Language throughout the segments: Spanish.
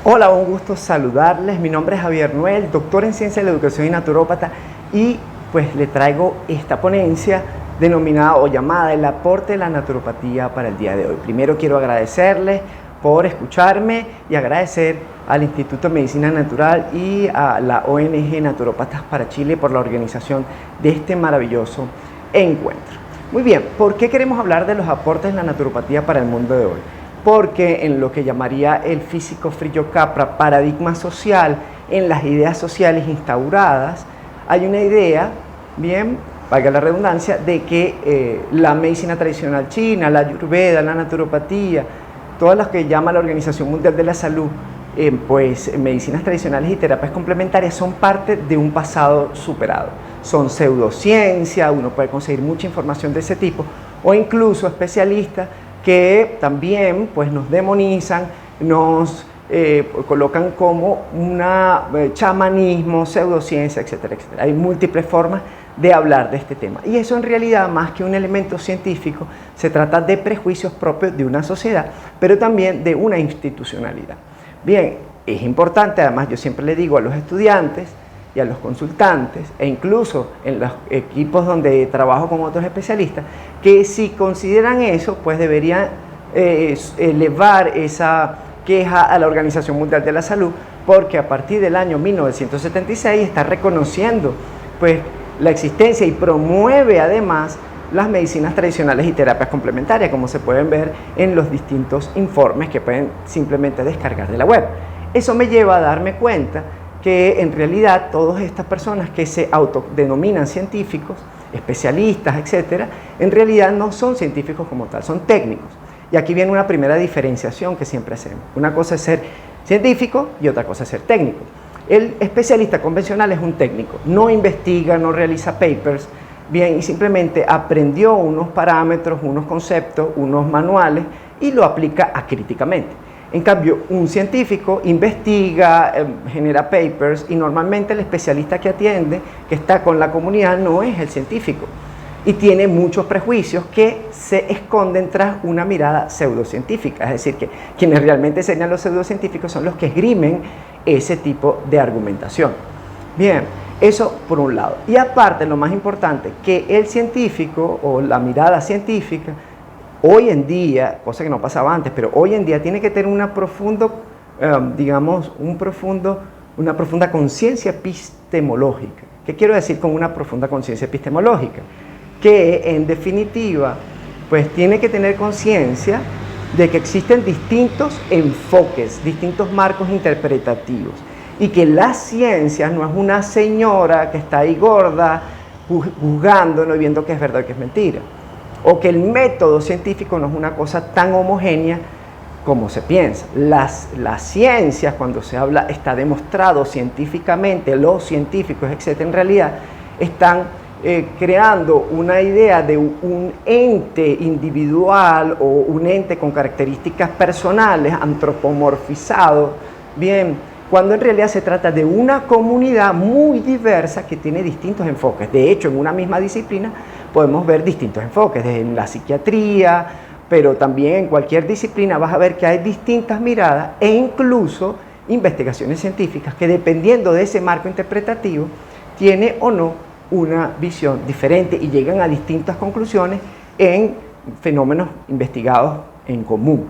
Hola, un gusto saludarles. Mi nombre es Javier Noel, doctor en Ciencia de la Educación y naturópata, y pues le traigo esta ponencia denominada o llamada El aporte de la naturopatía para el día de hoy. Primero quiero agradecerles por escucharme y agradecer al Instituto de Medicina Natural y a la ONG Naturópatas para Chile por la organización de este maravilloso encuentro. Muy bien, ¿por qué queremos hablar de los aportes de la naturopatía para el mundo de hoy? Porque en lo que llamaría el físico Frillo Capra paradigma social, en las ideas sociales instauradas, hay una idea, bien, valga la redundancia, de que la medicina tradicional china, la ayurveda, la naturopatía, todas las que llama la Organización Mundial de la Salud, pues medicinas tradicionales y terapias complementarias son parte de un pasado superado. Son pseudociencia, uno puede conseguir mucha información de ese tipo, o incluso especialistas que también pues, nos demonizan, nos colocan como un chamanismo, pseudociencia, etcétera, etcétera. Hay múltiples formas de hablar de este tema. Y eso en realidad, más que un elemento científico, se trata de prejuicios propios de una sociedad, pero también de una institucionalidad. Bien, es importante, además yo siempre le digo a los estudiantes y a los consultantes, e incluso en los equipos donde trabajo con otros especialistas, que si consideran eso, pues deberían elevar esa queja a la Organización Mundial de la Salud, porque a partir del año 1976 está reconociendo pues, la existencia y promueve además las medicinas tradicionales y terapias complementarias, como se pueden ver en los distintos informes que pueden simplemente descargar de la web. Eso me lleva a darme cuenta que en realidad todas estas personas que se autodenominan científicos, especialistas, etcétera, en realidad no son científicos como tal, son técnicos. Y aquí viene una primera diferenciación que siempre hacemos. Una cosa es ser científico y otra cosa es ser técnico. El especialista convencional es un técnico, no investiga, no realiza papers, bien, y simplemente aprendió unos parámetros, unos conceptos, unos manuales y lo aplica acríticamente. En cambio, un científico investiga, genera papers y normalmente el especialista que atiende, que está con la comunidad, no es el científico y tiene muchos prejuicios que se esconden tras una mirada pseudocientífica. Es decir, que quienes realmente enseñan los pseudocientíficos son los que esgrimen ese tipo de argumentación. Bien, eso por un lado. Y aparte, lo más importante, que el científico o la mirada científica hoy en día, cosa que no pasaba antes, pero hoy en día tiene que tener una profunda conciencia epistemológica. ¿Qué quiero decir con una profunda conciencia epistemológica? Que en definitiva, pues tiene que tener conciencia de que existen distintos enfoques, distintos marcos interpretativos, y que la ciencia no es una señora que está ahí gorda, juzgándonos y viendo que es verdad y que es mentira. O que el método científico no es una cosa tan homogénea como se piensa. Las ciencias, cuando se habla, está demostrado científicamente, los científicos, etcétera, en realidad están creando una idea de un ente individual o un ente con características personales, antropomorfizado, bien, cuando en realidad se trata de una comunidad muy diversa que tiene distintos enfoques. De hecho, en una misma disciplina podemos ver distintos enfoques, desde la psiquiatría, pero también en cualquier disciplina vas a ver que hay distintas miradas e incluso investigaciones científicas que, dependiendo de ese marco interpretativo, tiene o no una visión diferente y llegan a distintas conclusiones en fenómenos investigados en común.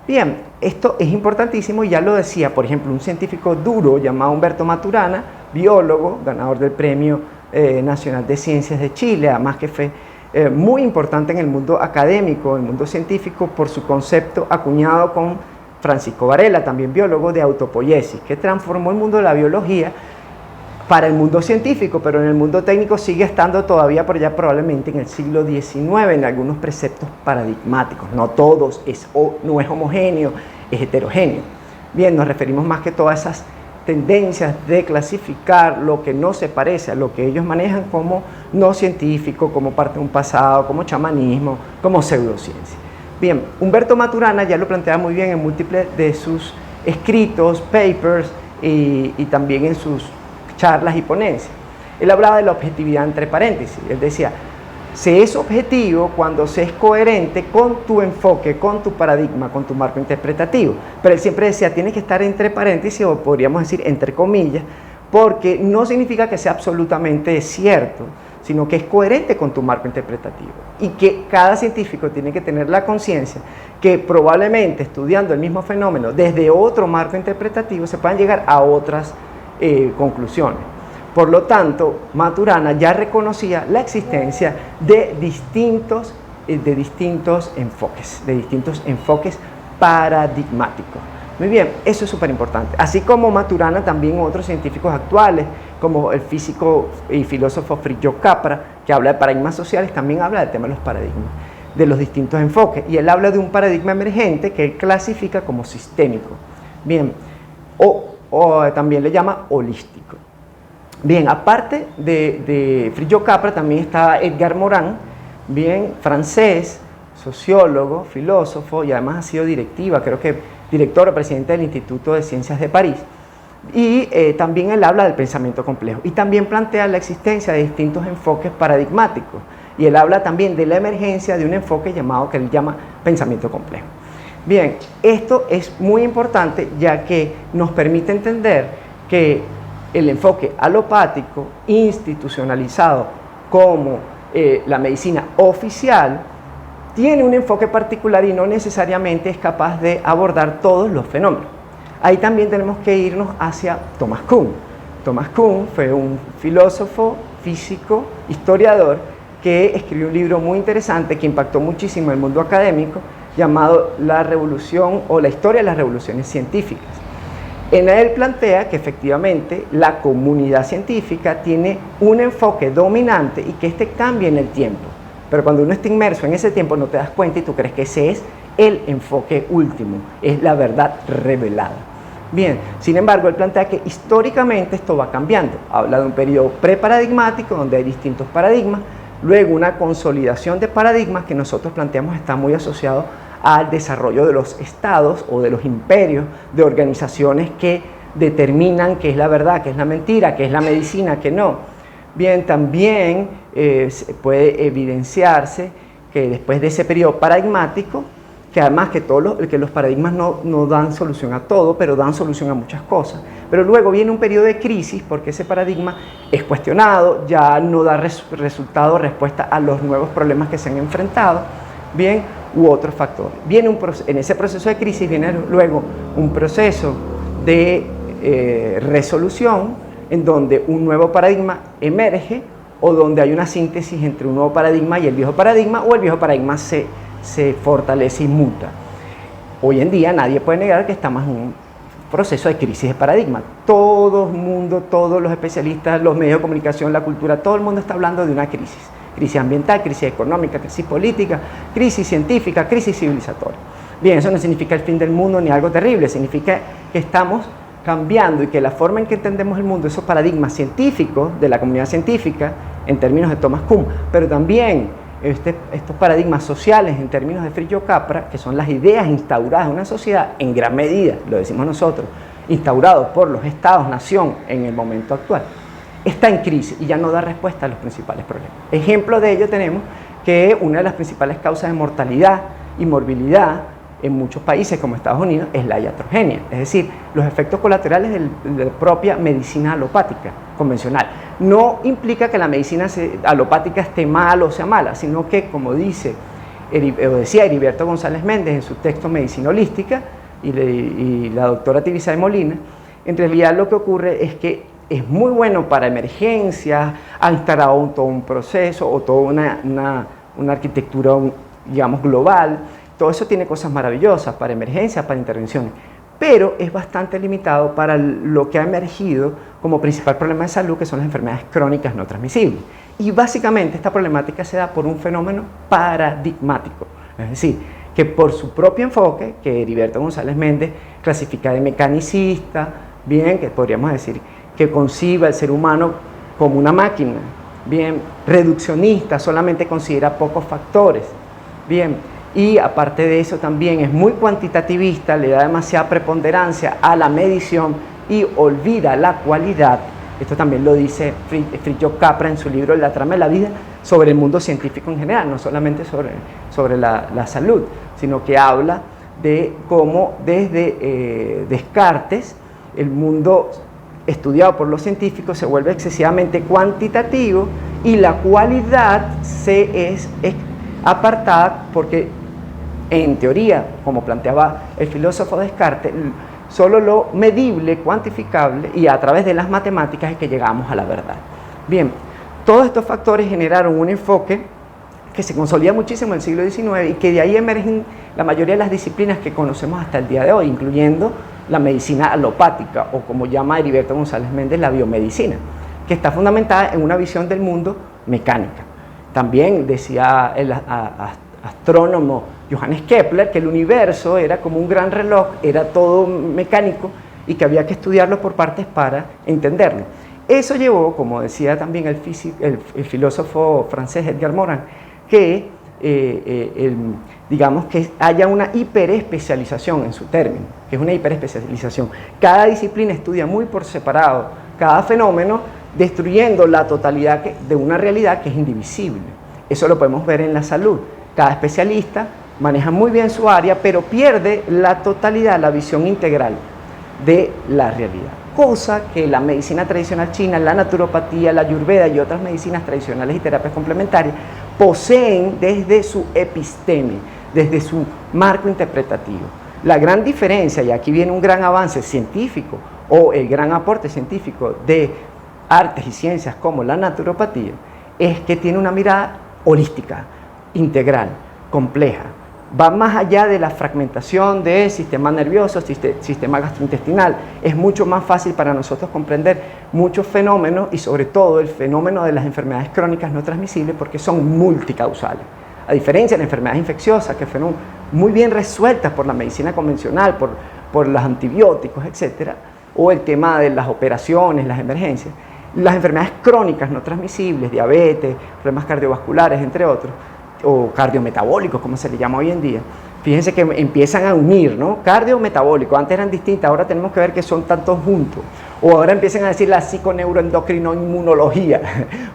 Bien, esto es importantísimo y ya lo decía, por ejemplo, un científico duro llamado Humberto Maturana, biólogo, ganador del Premio Nacional de Ciencias de Chile, además que fue muy importante en el mundo académico, en el mundo científico, por su concepto acuñado con Francisco Varela, también biólogo, de autopoiesis, que transformó el mundo de la biología para el mundo científico, pero en el mundo técnico sigue estando todavía por allá probablemente en el siglo XIX, en algunos preceptos paradigmáticos. No todos, no es homogéneo, es heterogéneo. Bien, nos referimos más que todas esas tendencias de clasificar lo que no se parece a lo que ellos manejan como no científico, como parte de un pasado, como chamanismo, como pseudociencia. Bien, Humberto Maturana ya lo plantea muy bien en múltiples de sus escritos, papers y también en sus charlas y ponencias. Él hablaba de la objetividad entre paréntesis. Él decía, Se es objetivo cuando se es coherente con tu enfoque, con tu paradigma, con tu marco interpretativo. Pero él siempre decía, tiene que estar entre paréntesis o podríamos decir entre comillas, porque no significa que sea absolutamente cierto, sino que es coherente con tu marco interpretativo. Y que cada científico tiene que tener la conciencia que probablemente estudiando el mismo fenómeno desde otro marco interpretativo se puedan llegar a otras conclusiones. Por lo tanto, Maturana ya reconocía la existencia de distintos enfoques paradigmáticos. Muy bien, eso es súper importante. Así como Maturana, también otros científicos actuales, como el físico y filósofo Fritjof Capra, que habla de paradigmas sociales, también habla del tema de los paradigmas, de los distintos enfoques. Y él habla de un paradigma emergente que él clasifica como sistémico. Bien, o también le llama holístico. Bien, aparte de Fritjof Capra, también está Edgar Morin, bien, francés, sociólogo, filósofo, y además ha sido director o presidente del Instituto de Ciencias de París. Y también él habla del pensamiento complejo y también plantea la existencia de distintos enfoques paradigmáticos. Y él habla también de la emergencia de un enfoque que él llama pensamiento complejo. Bien, esto es muy importante ya que nos permite entender que el enfoque alopático, institucionalizado como la medicina oficial, tiene un enfoque particular y no necesariamente es capaz de abordar todos los fenómenos. Ahí también tenemos que irnos hacia Thomas Kuhn. Thomas Kuhn fue un filósofo, físico, historiador, que escribió un libro muy interesante que impactó muchísimo el mundo académico, llamado La Revolución o la Historia de las Revoluciones Científicas. En él plantea que efectivamente la comunidad científica tiene un enfoque dominante y que este cambia en el tiempo. Pero cuando uno está inmerso en ese tiempo no te das cuenta y tú crees que ese es el enfoque último, es la verdad revelada. Bien, sin embargo, él plantea que históricamente esto va cambiando. Habla de un periodo preparadigmático donde hay distintos paradigmas, luego una consolidación de paradigmas que nosotros planteamos está muy asociado al desarrollo de los estados o de los imperios, de organizaciones que determinan qué es la verdad, qué es la mentira, qué es la medicina, qué no. Bien, también puede evidenciarse que después de ese periodo paradigmático, que además que los paradigmas no dan solución a todo, pero dan solución a muchas cosas. Pero luego viene un periodo de crisis porque ese paradigma es cuestionado, ya no da respuesta a los nuevos problemas que se han enfrentado, bien, u otros factores. En ese proceso de crisis viene luego un proceso de resolución en donde un nuevo paradigma emerge o donde hay una síntesis entre un nuevo paradigma y el viejo paradigma, o el viejo paradigma se fortalece y muta. Hoy en día nadie puede negar que estamos en un proceso de crisis de paradigma. Todo el mundo, todos los especialistas, los medios de comunicación, la cultura, todo el mundo está hablando de una crisis. Crisis ambiental, crisis económica, crisis política, crisis científica, crisis civilizatoria. Bien, eso no significa el fin del mundo ni algo terrible, significa que estamos cambiando y que la forma en que entendemos el mundo, esos paradigmas científicos de la comunidad científica, en términos de Thomas Kuhn, pero también estos paradigmas sociales en términos de Fritjof Capra, que son las ideas instauradas en una sociedad, en gran medida, lo decimos nosotros, instaurados por los estados-nación en el momento actual, está en crisis y ya no da respuesta a los principales problemas. Ejemplo de ello tenemos que una de las principales causas de mortalidad y morbilidad en muchos países como Estados Unidos es la iatrogenia, es decir, los efectos colaterales de la propia medicina alopática convencional. No implica que la medicina alopática esté mal o sea mala, sino que, como decía Heriberto González Méndez en su texto Medicina Holística y la doctora Tibisay de Molina, en realidad lo que ocurre es que es muy bueno para emergencias, ha instalado todo un proceso o toda una arquitectura, digamos, global. Todo eso tiene cosas maravillosas para emergencias, para intervenciones, pero es bastante limitado para lo que ha emergido como principal problema de salud, que son las enfermedades crónicas no transmisibles. Y básicamente esta problemática se da por un fenómeno paradigmático, es decir, que por su propio enfoque, que Heriberto González Méndez clasifica de mecanicista, bien, que podríamos decir que concibe al ser humano como una máquina, bien, reduccionista, solamente considera pocos factores, bien. Y aparte de eso también es muy cuantitativista, le da demasiada preponderancia a la medición y olvida la cualidad. Esto también lo dice Fritjof Capra en su libro La trama de la vida, sobre el mundo científico en general, no solamente sobre la salud, sino que habla de cómo desde Descartes el mundo estudiado por los científicos se vuelve excesivamente cuantitativo y la cualidad es apartada porque, en teoría, como planteaba el filósofo Descartes, solo lo medible, cuantificable y a través de las matemáticas es que llegamos a la verdad. Bien, todos estos factores generaron un enfoque que se consolida muchísimo en el siglo XIX y que de ahí emergen la mayoría de las disciplinas que conocemos hasta el día de hoy, incluyendo la medicina alopática, o como llama Heriberto González Méndez, la biomedicina, que está fundamentada en una visión del mundo mecánica. También decía el astrónomo Johannes Kepler que el universo era como un gran reloj, era todo mecánico y que había que estudiarlo por partes para entenderlo. Eso llevó, como decía también el filósofo francés Edgar Morin, que digamos que haya una hiperespecialización en su término, que es una hiperespecialización. Cada disciplina estudia muy por separado cada fenómeno, destruyendo la totalidad de una realidad que es indivisible. Eso lo podemos ver en la salud. Cada especialista maneja muy bien su área, pero pierde la totalidad, la visión integral de la realidad. Cosa que la medicina tradicional china, la naturopatía, la ayurveda y otras medicinas tradicionales y terapias complementarias poseen desde su episteme, desde su marco interpretativo. La gran diferencia, y aquí viene un gran avance científico o el gran aporte científico de artes y ciencias como la naturopatía, es que tiene una mirada holística, integral, compleja. Va más allá de la fragmentación del sistema nervioso, sistema gastrointestinal. Es mucho más fácil para nosotros comprender muchos fenómenos y sobre todo el fenómeno de las enfermedades crónicas no transmisibles porque son multicausales. A diferencia de las enfermedades infecciosas que fueron muy bien resueltas por la medicina convencional, por los antibióticos, etc., o el tema de las operaciones, las emergencias, las enfermedades crónicas no transmisibles, diabetes, problemas cardiovasculares, entre otros, o cardiometabólicos, como se le llama hoy en día, fíjense que empiezan a unir, ¿no? Cardiometabólico, antes eran distintas, ahora tenemos que ver que son tantos juntos, o ahora empiezan a decir la psiconeuroendocrinoinmunología,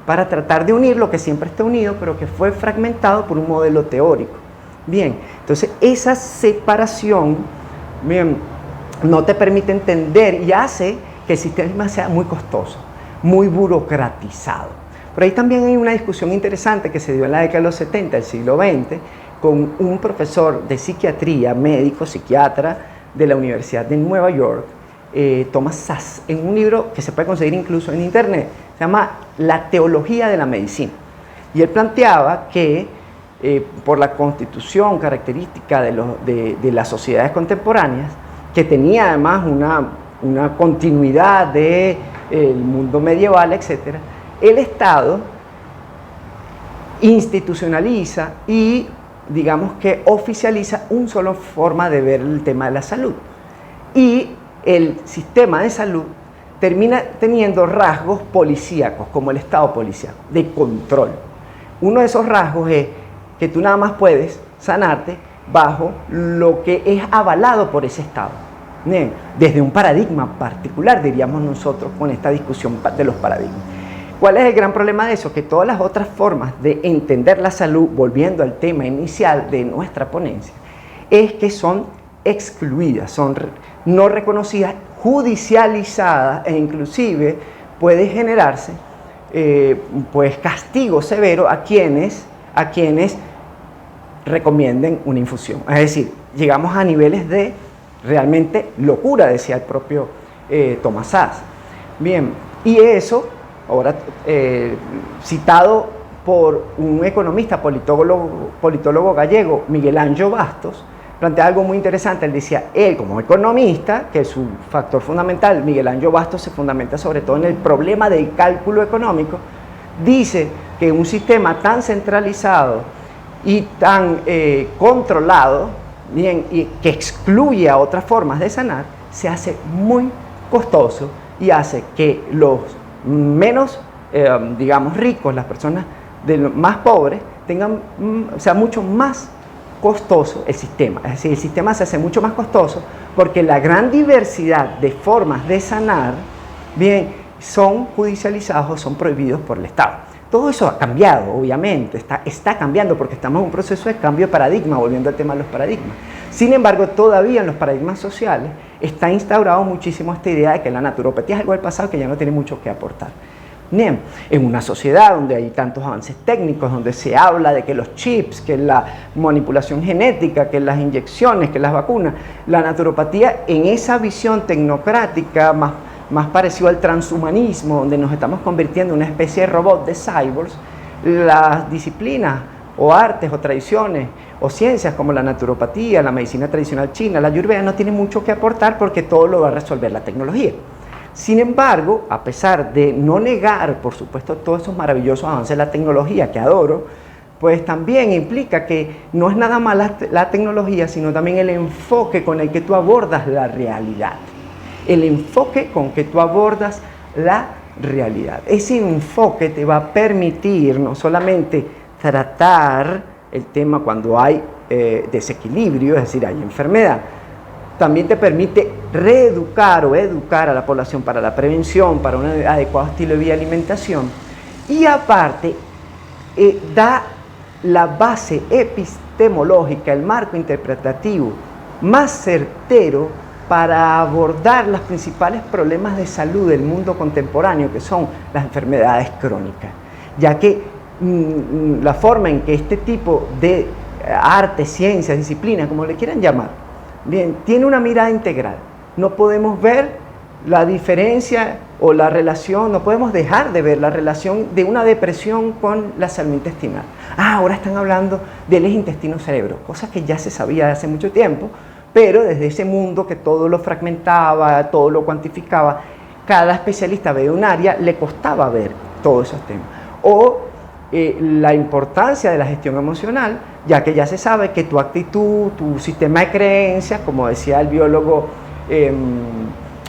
para tratar de unir lo que siempre está unido, pero que fue fragmentado por un modelo teórico. Bien, entonces esa separación, bien, no te permite entender y hace que el sistema sea muy costoso, muy burocratizado. Por ahí también hay una discusión interesante que se dio en la década de los 70 del siglo XX con un profesor de psiquiatría, médico, psiquiatra de la Universidad de Nueva York, Thomas Szasz, en un libro que se puede conseguir incluso en internet, se llama La teología de la medicina. Y él planteaba que por la constitución característica de las sociedades contemporáneas, que tenía además una continuidad del mundo medieval, etcétera, el Estado institucionaliza y, digamos que oficializa una sola forma de ver el tema de la salud. Y el sistema de salud termina teniendo rasgos policíacos, como el Estado policíaco, de control. Uno de esos rasgos es que tú nada más puedes sanarte bajo lo que es avalado por ese Estado. Bien, desde un paradigma particular, diríamos nosotros, con esta discusión de los paradigmas. ¿Cuál es el gran problema de eso? Que todas las otras formas de entender la salud, volviendo al tema inicial de nuestra ponencia, es que son excluidas, son no reconocidas, judicializadas e inclusive puede generarse pues castigo severo a quienes recomienden una infusión. Es decir, llegamos a niveles de realmente locura, decía el propio Thomas Szasz. Bien, y eso ahora citado por un economista, politólogo gallego, Miguel Ángel Bastos, plantea algo muy interesante. Él decía, él como economista, que su factor fundamental, Miguel Ángel Bastos, se fundamenta sobre todo en el problema del cálculo económico, dice que un sistema tan centralizado y tan controlado, bien, y que excluye a otras formas de sanar, se hace muy costoso y hace que los menos, digamos, ricos, las personas más pobres, sea mucho más costoso el sistema. Es decir, el sistema se hace mucho más costoso porque la gran diversidad de formas de sanar, bien, son judicializados o son prohibidos por el Estado. todo eso ha cambiado, obviamente, está cambiando porque estamos en un proceso de cambio de paradigma, volviendo al tema de los paradigmas. Sin embargo, todavía en los paradigmas sociales está instaurado muchísimo esta idea de que la naturopatía es algo del pasado que ya no tiene mucho que aportar. Bien, en una sociedad donde hay tantos avances técnicos, donde se habla de que los chips, que la manipulación genética, que las inyecciones, que las vacunas, la naturopatía en esa visión tecnocrática más parecido al transhumanismo, donde nos estamos convirtiendo en una especie de robot de cyborgs, las disciplinas o artes o tradiciones o ciencias como la naturopatía, la medicina tradicional china, la ayurveda no tienen mucho que aportar porque todo lo va a resolver la tecnología. Sin embargo, a pesar de no negar, por supuesto, todos esos maravillosos avances de la tecnología que adoro, pues también implica que no es nada más la tecnología, sino también el enfoque con el que tú abordas la realidad. El enfoque con que tú abordas la realidad. Ese enfoque te va a permitir no solamente tratar el tema cuando hay desequilibrio, es decir, hay enfermedad, también te permite reeducar o educar a la población para la prevención, para un adecuado estilo de vida y alimentación, y aparte da la base epistemológica, el marco interpretativo más certero para abordar los principales problemas de salud del mundo contemporáneo, que son las enfermedades crónicas, ya que la forma en que este tipo de arte, ciencia, disciplina, como le quieran llamar, bien, tiene una mirada integral. No podemos ver la diferencia o la relación, no podemos dejar de ver la relación de una depresión con la salud intestinal. Ahora están hablando del eje intestino-cerebro, cosa que ya se sabía de hace mucho tiempo, pero desde ese mundo que todo lo fragmentaba, todo lo cuantificaba, cada especialista de un área le costaba ver todos esos temas. O la importancia de la gestión emocional, ya que ya se sabe que tu actitud, tu sistema de creencias, como decía el biólogo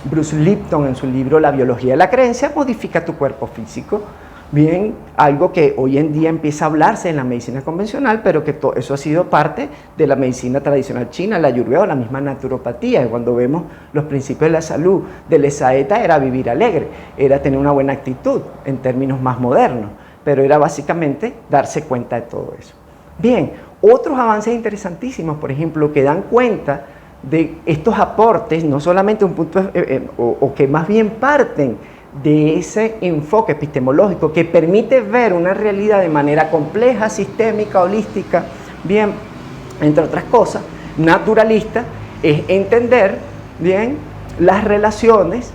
Bruce Lipton en su libro La biología de la creencia, modifica tu cuerpo físico. Bien, algo que hoy en día empieza a hablarse en la medicina convencional, pero que eso ha sido parte de la medicina tradicional china, la ayurveda o la misma naturopatía. Y cuando vemos los principios de la salud del Saeta, era vivir alegre, era tener una buena actitud en términos más modernos, pero era básicamente darse cuenta de todo eso. Bien, otros avances interesantísimos, por ejemplo, que dan cuenta de estos aportes, no solamente un punto, o que más bien parten de ese enfoque epistemológico que permite ver una realidad de manera compleja, sistémica, holística, bien, entre otras cosas, naturalista, es entender, bien, las relaciones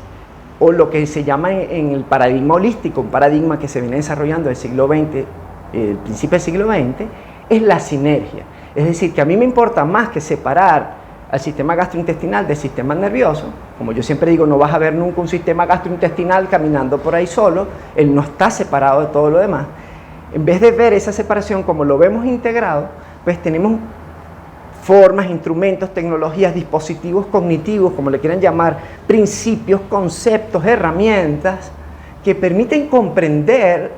o lo que se llama en el paradigma holístico, un paradigma que se viene desarrollando del siglo XX, el principio del siglo XX, es la sinergia. Es decir, que a mí me importa más que separar al sistema gastrointestinal del sistema nervioso. Como yo siempre digo, no vas a ver nunca un sistema gastrointestinal caminando por ahí solo, él no está separado de todo lo demás. En vez de ver esa separación como lo vemos integrado, pues tenemos formas, instrumentos, tecnologías, dispositivos cognitivos, como le quieran llamar, principios, conceptos, herramientas, que permiten comprender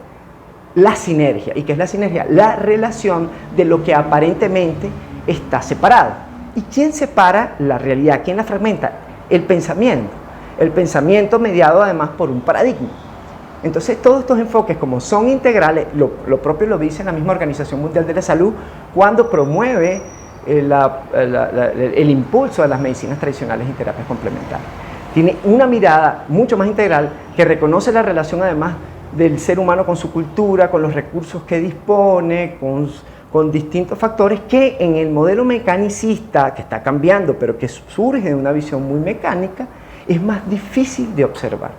la sinergia. ¿Y qué es la sinergia? La relación de lo que aparentemente está separado. ¿Y quién separa la realidad? ¿Quién la fragmenta? El pensamiento. El pensamiento mediado además por un paradigma. Entonces todos estos enfoques, como son integrales, lo propio lo dice la misma Organización Mundial de la Salud cuando promueve el impulso de las medicinas tradicionales y terapias complementarias. Tiene una mirada mucho más integral que reconoce la relación además del ser humano con su cultura, con los recursos que dispone, con distintos factores que en el modelo mecanicista, que está cambiando, pero que surge de una visión muy mecánica, es más difícil de observar.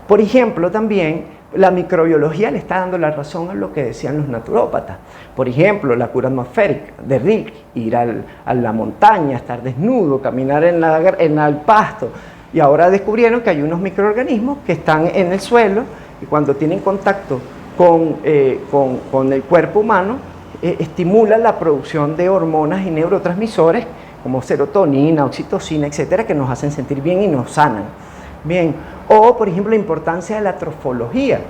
Por ejemplo, también la microbiología le está dando la razón a lo que decían los naturópatas. Por ejemplo, la cura atmosférica de Rilke, ir a la montaña, estar desnudo, caminar en el pasto. Y ahora descubrieron que hay unos microorganismos que están en el suelo y cuando tienen contacto con el cuerpo humano, estimulan la producción de hormonas y neurotransmisores como serotonina, oxitocina, etcétera, que nos hacen sentir bien y nos sanan. Bien, o por ejemplo la importancia de la trofología.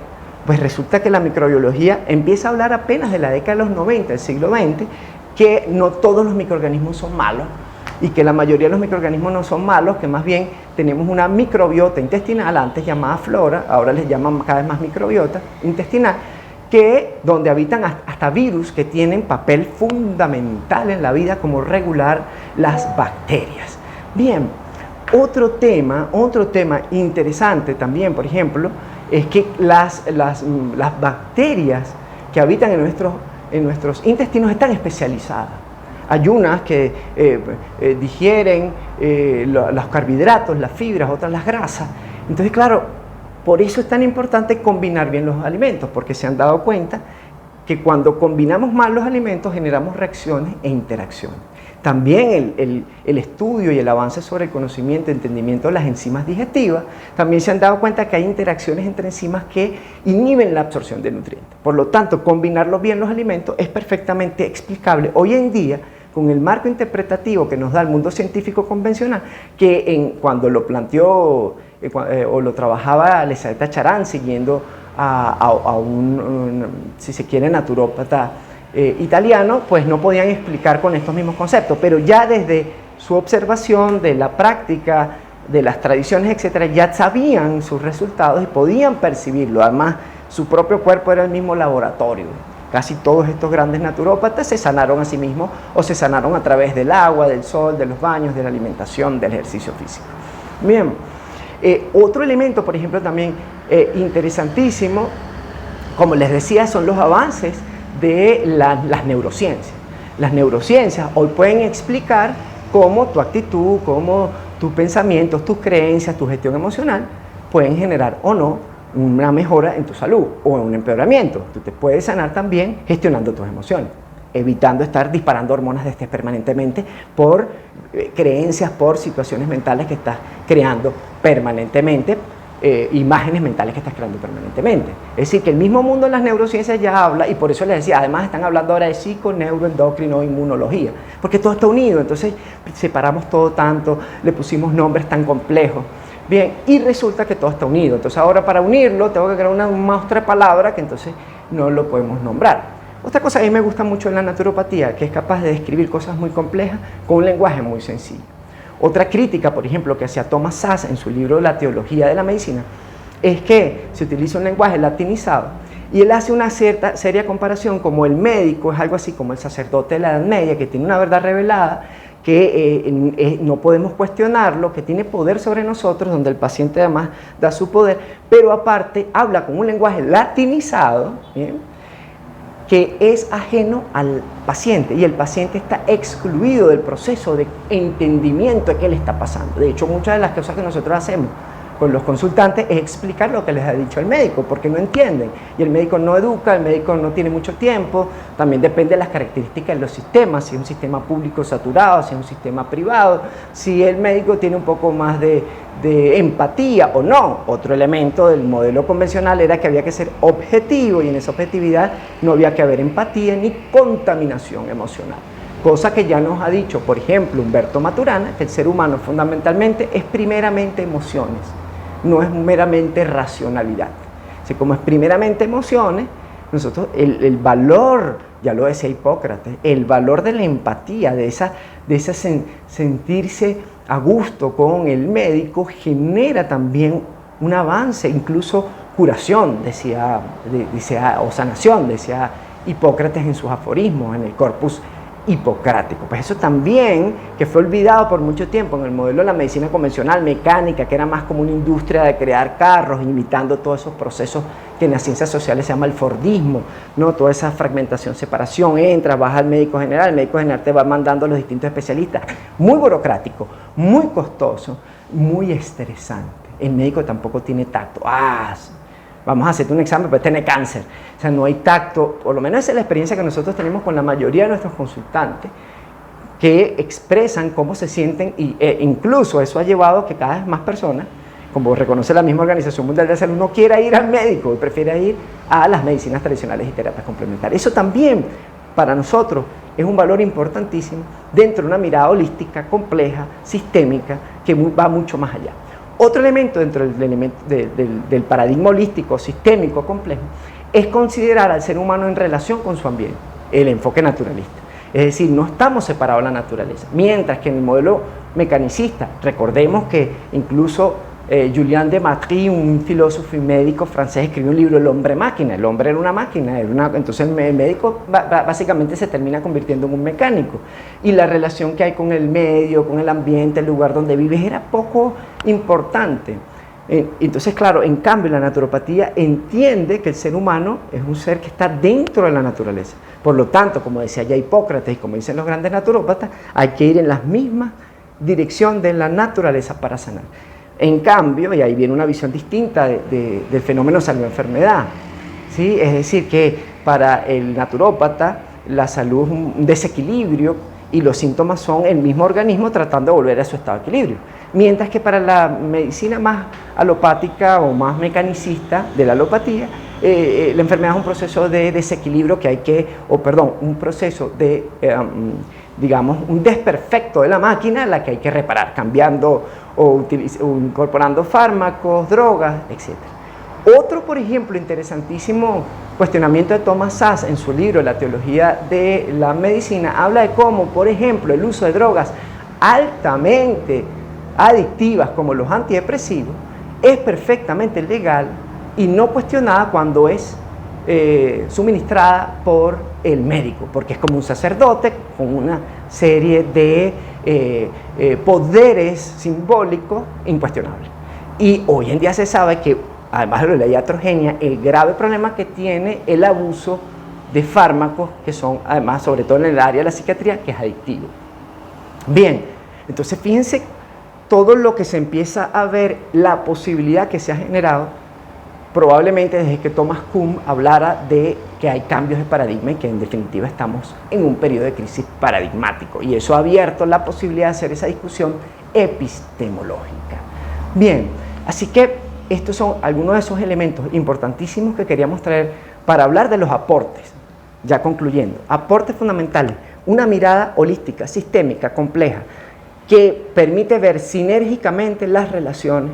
Pues resulta que la microbiología empieza a hablar apenas de la década de los 90 del siglo XX, que no todos los microorganismos son malos y que la mayoría de los microorganismos no son malos, que más bien tenemos una microbiota intestinal, antes llamada flora, ahora les llaman cada vez más microbiota intestinal, donde habitan hasta virus que tienen papel fundamental en la vida, como regular las bacterias. Bien, otro tema interesante también, por ejemplo, es que las bacterias que habitan en nuestros intestinos están especializadas. Hay unas que digieren los carbohidratos, las fibras, otras las grasas. Entonces, claro, por eso es tan importante combinar bien los alimentos, porque se han dado cuenta que cuando combinamos mal los alimentos generamos reacciones e interacciones. También el estudio y el avance sobre el conocimiento y entendimiento de las enzimas digestivas, también se han dado cuenta que hay interacciones entre enzimas que inhiben la absorción de nutrientes. Por lo tanto, combinarlos bien los alimentos es perfectamente explicable hoy en día con el marco interpretativo que nos da el mundo científico convencional, que cuando lo planteó o lo trabajaba Elisabetta Charán siguiendo a un, si se quiere, naturópata italiano, pues no podían explicar con estos mismos conceptos, pero ya desde su observación de la práctica, de las tradiciones, etcétera, ya sabían sus resultados y podían percibirlo. Además, su propio cuerpo era el mismo laboratorio. Casi todos estos grandes naturópatas se sanaron a sí mismos o se sanaron a través del agua, del sol, de los baños, de la alimentación, del ejercicio físico. Bien, otro elemento, por ejemplo, también interesantísimo, como les decía, son los avances de las neurociencias. Las neurociencias hoy pueden explicar cómo tu actitud, cómo tus pensamientos, tus creencias, tu gestión emocional pueden generar o no una mejora en tu salud o un empeoramiento. Tú te puedes sanar también gestionando tus emociones, evitando estar disparando hormonas de estrés permanentemente por creencias, por situaciones mentales que estás creando permanentemente, imágenes mentales que estás creando permanentemente. Es decir, que el mismo mundo de las neurociencias ya habla, y por eso les decía, además están hablando ahora de psiconeuroendocrino inmunología, porque todo está unido. Entonces separamos todo tanto, le pusimos nombres tan complejos. Bien, y resulta que todo está unido. Entonces ahora, para unirlo tengo que crear una otra palabra que entonces no lo podemos nombrar. Otra cosa que a mí me gusta mucho en la naturopatía, que es capaz de describir cosas muy complejas con un lenguaje muy sencillo. Otra crítica, por ejemplo, que hacía Thomas Szasz en su libro La teología de la medicina, es que se utiliza un lenguaje latinizado y él hace una seria comparación, como el médico es algo así como el sacerdote de la Edad Media, que tiene una verdad revelada, que no podemos cuestionarlo, que tiene poder sobre nosotros, donde el paciente además da su poder, pero aparte habla con un lenguaje latinizado, ¿bien?, que es ajeno al paciente, y el paciente está excluido del proceso de entendimiento de qué le está pasando. De hecho, muchas de las cosas que nosotros hacemos con los consultantes es explicar lo que les ha dicho el médico, porque no entienden, y el médico no educa, el médico no tiene mucho tiempo. También depende de las características de los sistemas, si es un sistema público saturado, si es un sistema privado, si el médico tiene un poco más de empatía o no. Otro elemento del modelo convencional era que había que ser objetivo, y en esa objetividad no había que haber empatía ni contaminación emocional. Cosa que ya nos ha dicho, por ejemplo, Humberto Maturana, que el ser humano fundamentalmente es primeramente emociones, no es meramente racionalidad. Así como es primeramente emociones, nosotros el valor, ya lo decía Hipócrates, el valor de la empatía, de esa sentirse a gusto con el médico, genera también un avance, incluso curación, decía, o sanación, decía Hipócrates en sus aforismos, en el Corpus Hipocrático. Pues eso también, que fue olvidado por mucho tiempo en el modelo de la medicina convencional, mecánica, que era más como una industria de crear carros, imitando todos esos procesos que en las ciencias sociales se llama el Fordismo, ¿no? Toda esa fragmentación, separación, entra, vas al médico general, el médico general te va mandando a los distintos especialistas. Muy burocrático, muy costoso, muy estresante. El médico tampoco tiene tacto. Vamos a hacerte un examen, puedes tener cáncer. O sea, no hay tacto. Por lo menos esa es la experiencia que nosotros tenemos con la mayoría de nuestros consultantes, que expresan cómo se sienten, e incluso eso ha llevado a que cada vez más personas, como reconoce la misma Organización Mundial de la Salud, no quiera ir al médico y prefiere ir a las medicinas tradicionales y terapias complementarias. Eso también para nosotros es un valor importantísimo dentro de una mirada holística, compleja, sistémica, que va mucho más allá. Otro elemento dentro del paradigma holístico, sistémico, complejo, es considerar al ser humano en relación con su ambiente, el enfoque naturalista. Es decir, no estamos separados de la naturaleza. Mientras que en el modelo mecanicista, recordemos que incluso Julien de Matry, un filósofo y médico francés, escribió un libro, El hombre máquina. El hombre era una máquina, entonces el médico básicamente se termina convirtiendo en un mecánico. Y la relación que hay con el medio, con el ambiente, el lugar donde vives, era poco importante. Entonces, claro, en cambio la naturopatía entiende que el ser humano es un ser que está dentro de la naturaleza. Por lo tanto, como decía ya Hipócrates y como dicen los grandes naturópatas, hay que ir en la misma dirección de la naturaleza para sanar. En cambio, y ahí viene una visión distinta del fenómeno salud-enfermedad, ¿sí? Es decir, que para el naturópata la salud es un desequilibrio y los síntomas son el mismo organismo tratando de volver a su estado de equilibrio. Mientras que para la medicina más alopática o más mecanicista de la alopatía, la enfermedad es un proceso de desequilibrio que hay que, un proceso de, digamos, un desperfecto de la máquina a la que hay que reparar, cambiando o incorporando fármacos, drogas, etc. Otro, por ejemplo, interesantísimo cuestionamiento de Thomas Szasz en su libro La teología de la medicina, habla de cómo, por ejemplo, el uso de drogas altamente adictivas como los antidepresivos es perfectamente legal y no cuestionada cuando es suministrada por el médico, porque es como un sacerdote con una serie de poderes simbólicos incuestionables. Y hoy en día se sabe que, además de la iatrogenia, el grave problema que tiene el abuso de fármacos que son, además, sobre todo en el área de la psiquiatría, que es adictivo. Bien, entonces fíjense todo lo que se empieza a ver, la posibilidad que se ha generado, probablemente desde que Thomas Kuhn hablara de que hay cambios de paradigma y que en definitiva estamos en un periodo de crisis paradigmático. Y eso ha abierto la posibilidad de hacer esa discusión epistemológica. Bien, así que estos son algunos de esos elementos importantísimos que queríamos traer para hablar de los aportes. Ya concluyendo, aportes fundamentales, una mirada holística, sistémica, compleja, que permite ver sinérgicamente las relaciones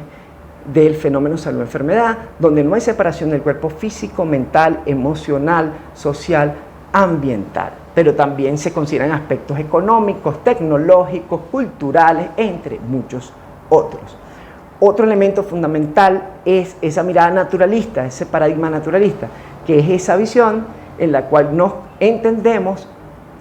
del fenómeno salud-enfermedad, donde no hay separación del cuerpo físico, mental, emocional, social, ambiental, pero también se consideran aspectos económicos, tecnológicos, culturales, entre muchos otros. Otro elemento fundamental es esa mirada naturalista, ese paradigma naturalista, que es esa visión en la cual nos entendemos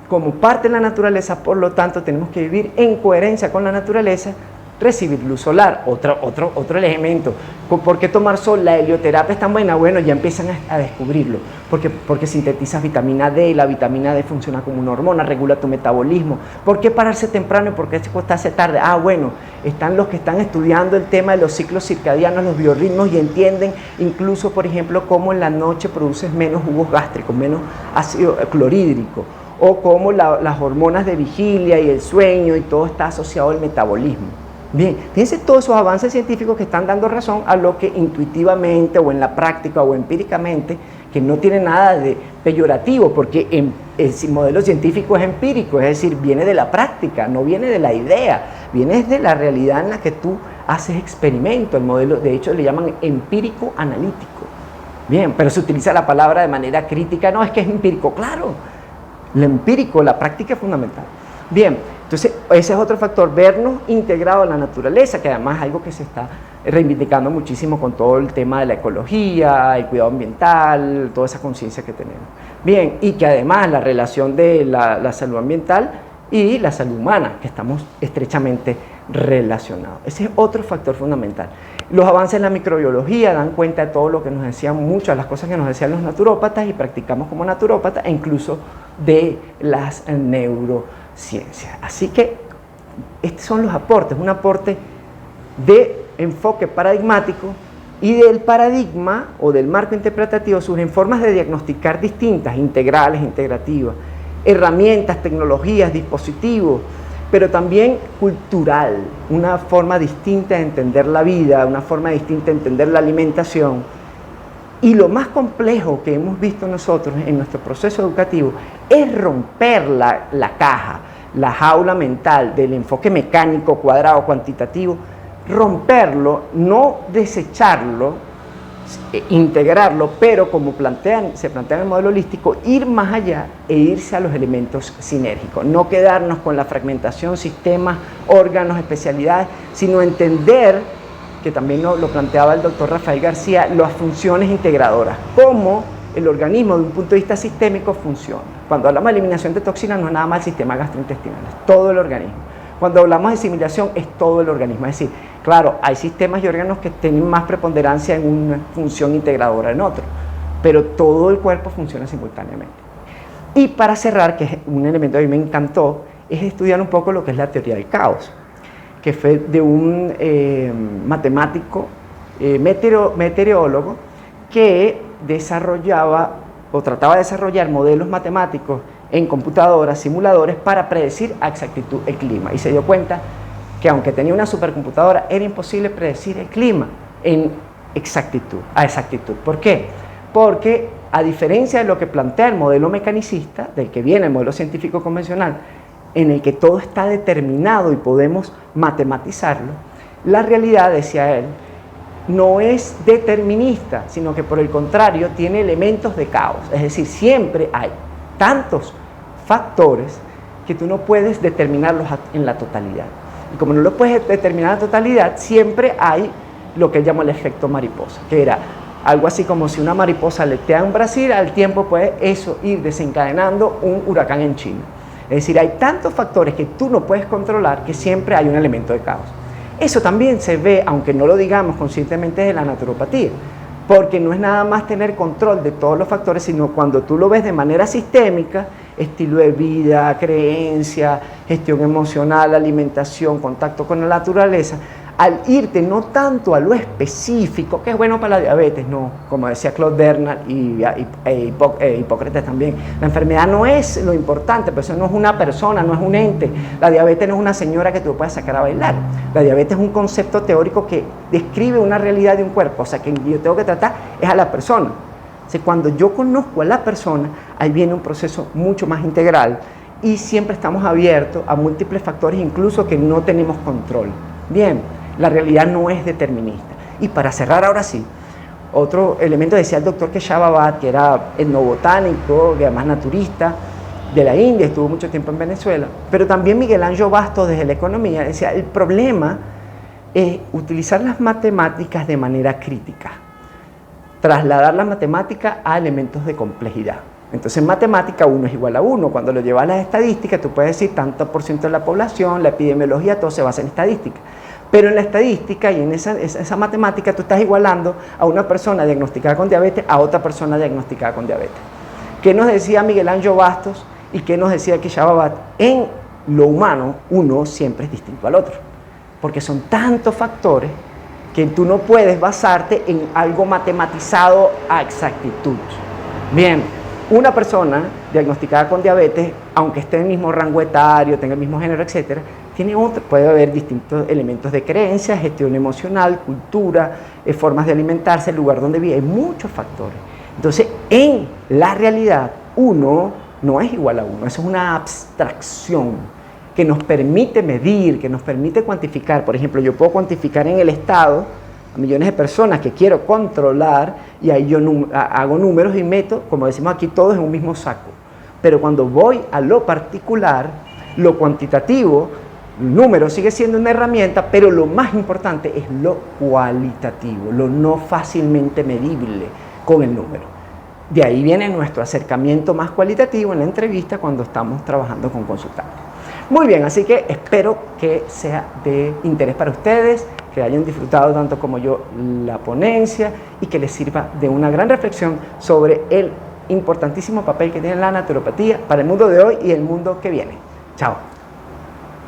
como parte de la naturaleza, por lo tanto tenemos que vivir en coherencia con la naturaleza, recibir luz solar, otro elemento. ¿Por qué tomar sol? La helioterapia es tan buena, bueno, ya empiezan a descubrirlo, porque sintetizas vitamina D, y la vitamina D funciona como una hormona, regula tu metabolismo. ¿Por qué pararse temprano y por qué acostarse tarde? Bueno, están los que están estudiando el tema de los ciclos circadianos, los biorritmos, y entienden incluso, por ejemplo, cómo en la noche produces menos jugos gástricos, menos ácido clorhídrico, o cómo las hormonas de vigilia y el sueño y todo está asociado al metabolismo. Bien, fíjense todos esos avances científicos que están dando razón a lo que intuitivamente o en la práctica o empíricamente, que no tiene nada de peyorativo, porque el modelo científico es empírico, es decir, viene de la práctica, no viene de la idea, viene de la realidad en la que tú haces experimento. El modelo, de hecho, le llaman empírico analítico. Bien, pero se utiliza la palabra de manera crítica, no, es que es empírico, claro, lo empírico, la práctica es fundamental. Bien, entonces ese es otro factor, vernos integrados en la naturaleza, que además es algo que se está reivindicando muchísimo con todo el tema de la ecología, el cuidado ambiental, toda esa conciencia que tenemos. Bien, y que además la relación de la salud ambiental y la salud humana, que estamos estrechamente relacionados. Ese es otro factor fundamental. Los avances en la microbiología dan cuenta de todo lo que nos decían, muchas de las cosas que nos decían los naturópatas y practicamos como naturópatas, e incluso de las neurociencias. Así que estos son los aportes, un aporte de enfoque paradigmático, y del paradigma o del marco interpretativo surgen formas de diagnosticar distintas, integrales, integrativas, herramientas, tecnologías, dispositivos, pero también cultural, una forma distinta de entender la vida, una forma distinta de entender la alimentación. Y lo más complejo que hemos visto nosotros en nuestro proceso educativo es romper la caja, la jaula mental del enfoque mecánico, cuadrado, cuantitativo, romperlo, no desecharlo, integrarlo, pero como se plantea en el modelo holístico, ir más allá e irse a los elementos sinérgicos, no quedarnos con la fragmentación, sistemas, órganos, especialidades, sino entender que también lo planteaba el doctor Rafael García, las funciones integradoras, cómo el organismo de un punto de vista sistémico funciona. Cuando hablamos de eliminación de toxinas no es nada más el sistema gastrointestinal, es todo el organismo. Cuando hablamos de asimilación es todo el organismo, es decir, claro, hay sistemas y órganos que tienen más preponderancia en una función integradora en otro, pero todo el cuerpo funciona simultáneamente. Y para cerrar, que es un elemento que a mí me encantó, es estudiar un poco lo que es la teoría del caos, que fue de un matemático, meteorólogo, que desarrollaba o trataba de desarrollar modelos matemáticos en computadoras, simuladores, para predecir a exactitud el clima. Y se dio cuenta que aunque tenía una supercomputadora, era imposible predecir el clima a exactitud. ¿Por qué? Porque a diferencia de lo que plantea el modelo mecanicista, del que viene el modelo científico convencional, en el que todo está determinado y podemos matematizarlo, la realidad, decía él, no es determinista, sino que por el contrario tiene elementos de caos. Es decir, siempre hay tantos factores que tú no puedes determinarlos en la totalidad. Y como no lo puedes determinar en la totalidad, siempre hay lo que él llamó el efecto mariposa, que era algo así como si una mariposa aletea en Brasil, al tiempo puede eso ir desencadenando un huracán en China. Es decir, hay tantos factores que tú no puedes controlar que siempre hay un elemento de caos. Eso también se ve, aunque no lo digamos conscientemente, de la naturopatía, porque no es nada más tener control de todos los factores, sino cuando tú lo ves de manera sistémica, estilo de vida, creencia, gestión emocional, alimentación, contacto con la naturaleza, al irte no tanto a lo específico, que es bueno para la diabetes, no, como decía Claude Bernard y Hipócrates también, la enfermedad no es lo importante, pero eso no es una persona, no es un ente, la diabetes no es una señora que tú puedas sacar a bailar, la diabetes es un concepto teórico que describe una realidad de un cuerpo, o sea que yo tengo que tratar es a la persona. O sea, cuando yo conozco a la persona, ahí viene un proceso mucho más integral y siempre estamos abiertos a múltiples factores, incluso que no tenemos control. Bien, la realidad no es determinista. Y para cerrar ahora sí, otro elemento decía el doctor Keshava Bhatt, que era etnobotánico, y además naturista, de la India, estuvo mucho tiempo en Venezuela, pero también Miguel Ángel Bastos desde la economía decía, el problema es utilizar las matemáticas de manera crítica, trasladar la matemática a elementos de complejidad. Entonces en matemática 1 es igual a 1, cuando lo llevas a las estadísticas tú puedes decir tanto por ciento de la población, la epidemiología, todo se basa en estadística. Pero en la estadística y en esa matemática tú estás igualando a una persona diagnosticada con diabetes a otra persona diagnosticada con diabetes. ¿Qué nos decía Miguel Ángel Bastos y qué nos decía Keshava Bhatt? En lo humano, uno siempre es distinto al otro, porque son tantos factores que tú no puedes basarte en algo matematizado a exactitud. Bien, una persona diagnosticada con diabetes, aunque esté en el mismo rango etario, tenga el mismo género, etcétera, puede haber distintos elementos de creencia, gestión emocional, cultura, formas de alimentarse, el lugar donde vive, hay muchos factores. Entonces, en la realidad, uno no es igual a uno, eso es una abstracción que nos permite medir, que nos permite cuantificar. Por ejemplo, yo puedo cuantificar en el Estado a millones de personas que quiero controlar y ahí yo hago números y meto, como decimos aquí, todos en un mismo saco. Pero cuando voy a lo particular, lo cuantitativo, el número sigue siendo una herramienta, pero lo más importante es lo cualitativo, lo no fácilmente medible con el número. De ahí viene nuestro acercamiento más cualitativo en la entrevista cuando estamos trabajando con consultantes. Muy bien, así que espero que sea de interés para ustedes, que hayan disfrutado tanto como yo la ponencia y que les sirva de una gran reflexión sobre el importantísimo papel que tiene la naturopatía para el mundo de hoy y el mundo que viene. Chao.